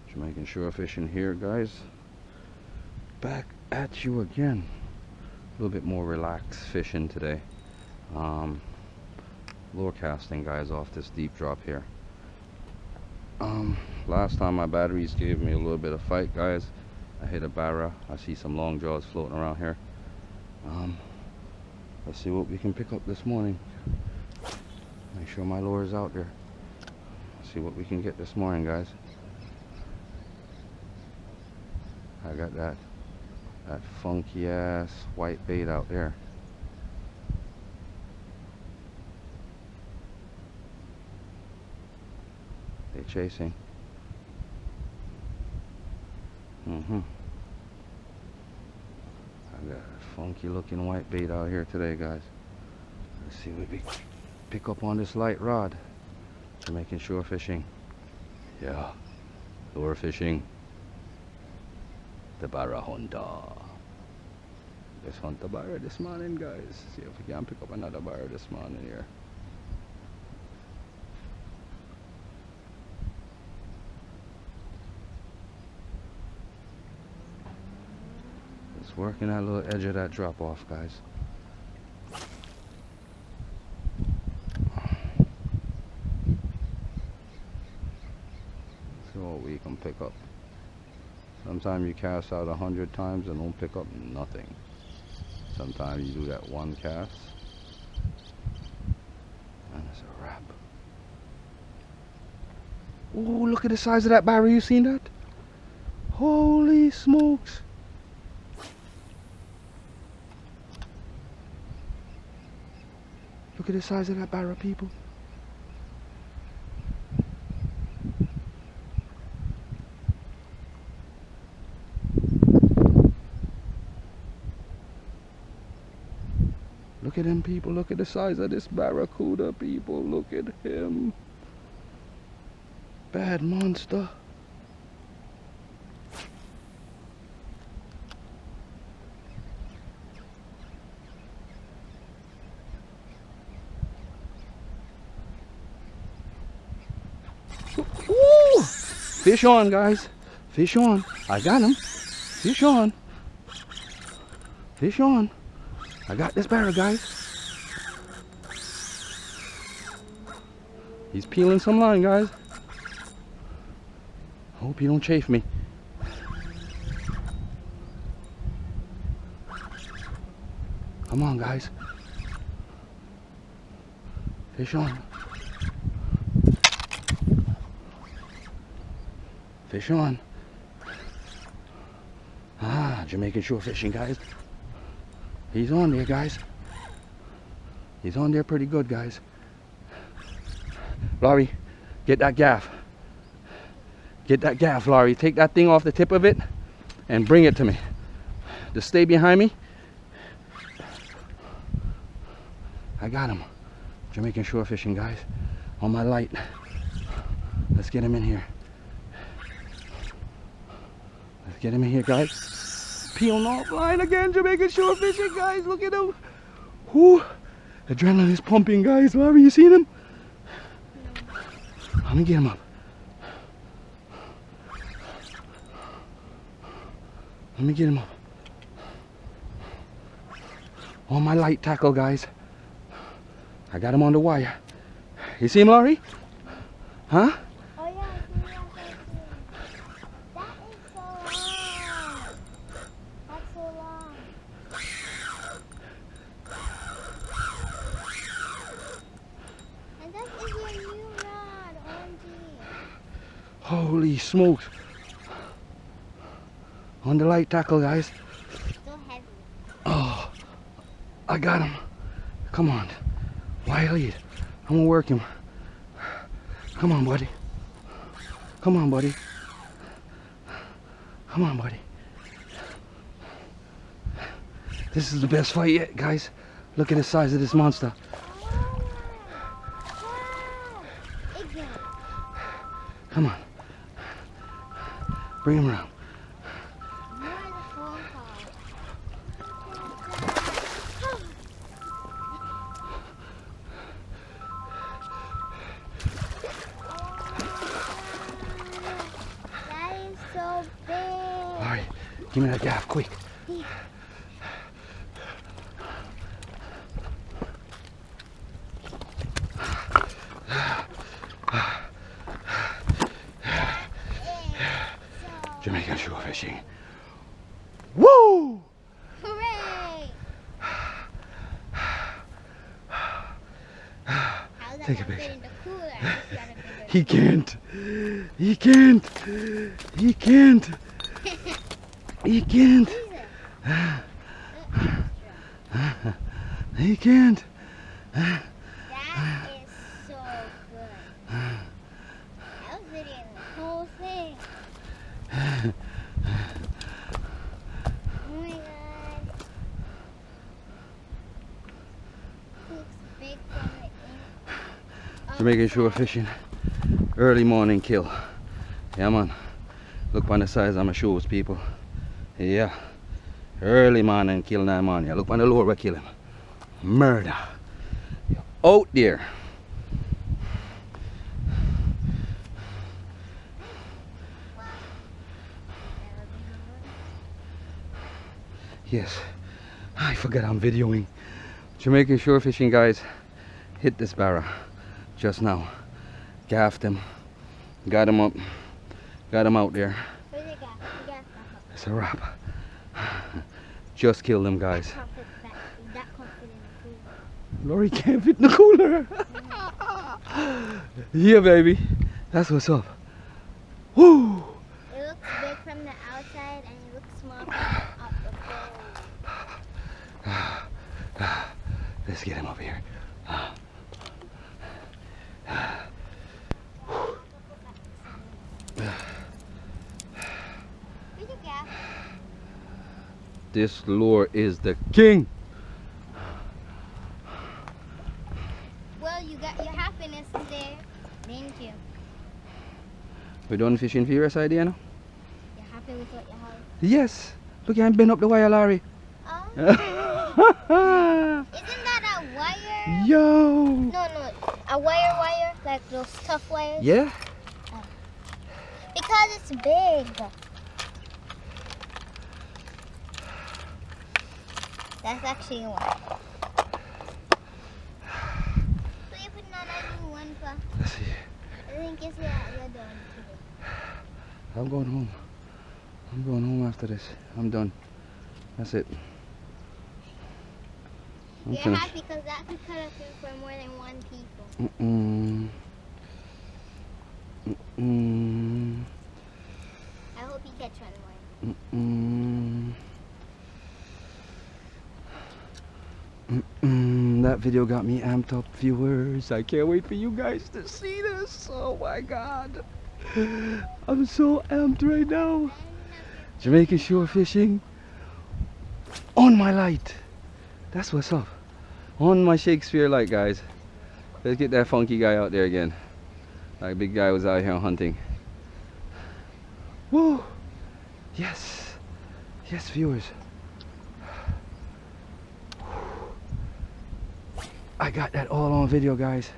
Jamaican shore fishing here, guys. Back at you again. A little bit more relaxed fishing today. Lure casting, guys, off this deep drop here. Last time my batteries gave me a little bit of fight, guys. I hit a barra. I see some long jaws floating around here. Let's see what we can pick up this morning. Make sure my lure is out there. See what we can get this morning, guys. I got that funky ass white bait out there. They chasing. I got a funky looking white bait out here today, guys. Let's see what we pick up on this light rod. Jamaican shore fishing. Yeah, lure fishing. The Barracuda. Let's hunt the barra this morning, guys. See if we can pick up another barra this morning here. Just working that little edge of that drop off, guys. See what we can pick up. Sometimes you cast out 100 times and don't pick up nothing. Sometimes you do that one cast and it's a wrap. Oh, look at the size of that barra. You seen that? Holy smokes. Look at the size of that barra, people. Look at him, people. Look at the size of this barracuda, people. Look at him. Bad monster. Ooh! Fish on, guys. Fish on. I got him. Fish on. Fish on. I got this barra, guys. He's peeling some line, guys. Hope he don't chafe me. Come on, guys. Fish on. Fish on. Ah, Jamaican shore fishing, guys. He's on there, guys. He's on there pretty good, guys. Laurie, get that gaff. Get that gaff, Laurie. Take that thing off the tip of it and bring it to me. Just stay behind me. I got him. Jamaican shore fishing, guys. On my light. Let's get him in here. Let's get him in here, guys. Peeling off line again, Jamaican shore fishing, guys. Look at him. Whoo. Adrenaline is pumping, guys. Laurie, you seen him? Let me get him up. Let me get him up. On my light tackle, guys. I got him on the wire. You see him, Laurie? Huh? Oh yeah, I see that. That is so long. That's so long. And that is your new rod, OMG. Holy smokes. On the light tackle, guys. So heavy. Oh, I got him. Come on. Wire lead. I'm gonna work him. Come on, buddy. Come on, buddy. Come on, buddy. This is the best fight yet, guys. Look at the size of this monster. Come on. Bring him around. More of the phone call. That is so big. All right, give me that gaff, quick. Yeah. Jamaican shore fishing. Woo! Hooray! How's that Take a gonna pic. fit in the cooler? I just got a bigger He can't. He can't. He can't. He can't. He can't. That is so good. I was videoing the whole thing. Oh my god. Looks big from the Jamaican shore fishing. Early morning kill. Yeah, man. Look on the size of my shoes, people. Yeah. Early morning kill now, man. Yeah, look on the lure we kill him. Murder. Out there. Yes. I forgot I'm videoing. Jamaican shore fishing, guys. Hit this barra just now. Gaffed him. Got him up. Got him out there. Where's the gaff? The gaff back up. It's a wrap. Just killed them, guys. That can't fit in the cooler. Lori can't fit in the cooler. Yeah, baby. That's what's up. Woo! It looks big from the outside and it looks small from up the pole. Let's get him up here. Where's the gaff? This lure is the king. Well, you got your happiness there, didn't you? We done fishing for your side, you know? You're happy with what you have? Yes. Look, I'm been up the wire, Larry. Oh. Isn't that a wire? Yo. No, a wire, like those tough wires. Yeah. Because it's big. That's actually one. So you put on one pa. Let's see. I think it's the other one. I'm going home. I'm going home after this. I'm done. That's it. I'm You're finished. happy because that could cut up for more than one people. I hope you catch one more. That video got me amped up, viewers. I can't wait for you guys to see this. Oh my god. I'm so amped right now. Jamaican shore fishing on my light. That's what's up. On my Shakespeare light, guys. Let's get that funky guy out there again. That big guy was out here hunting. Woo! Yes. Yes, viewers. I got that all on video, guys.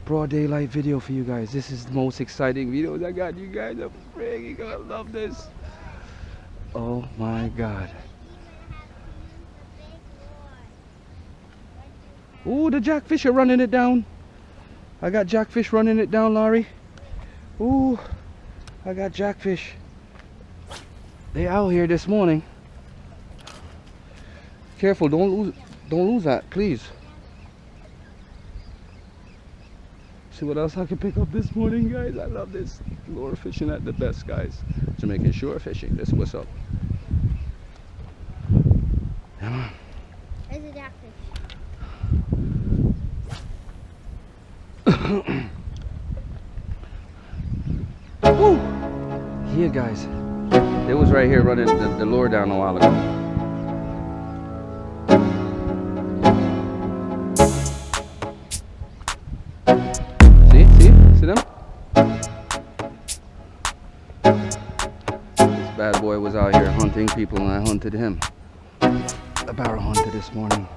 Broad daylight video for you guys. This is the most exciting videos I got. You guys are freaking gonna love this. Oh my god. Ooh, the jackfish are running it down. I got jackfish running it down, Laurie. Ooh, I got jackfish. They out here this morning. Careful, don't lose that, please. See what else I can pick up this morning, guys. I love this. Lure fishing at the best, guys. Jamaican shore fishing. This is what's up. Come on. There's a jackfish. Woo! Here, guys. They was right here running the lure down a while ago. See them? bad boy was out here hunting people and I hunted him. A barrel hunter this morning.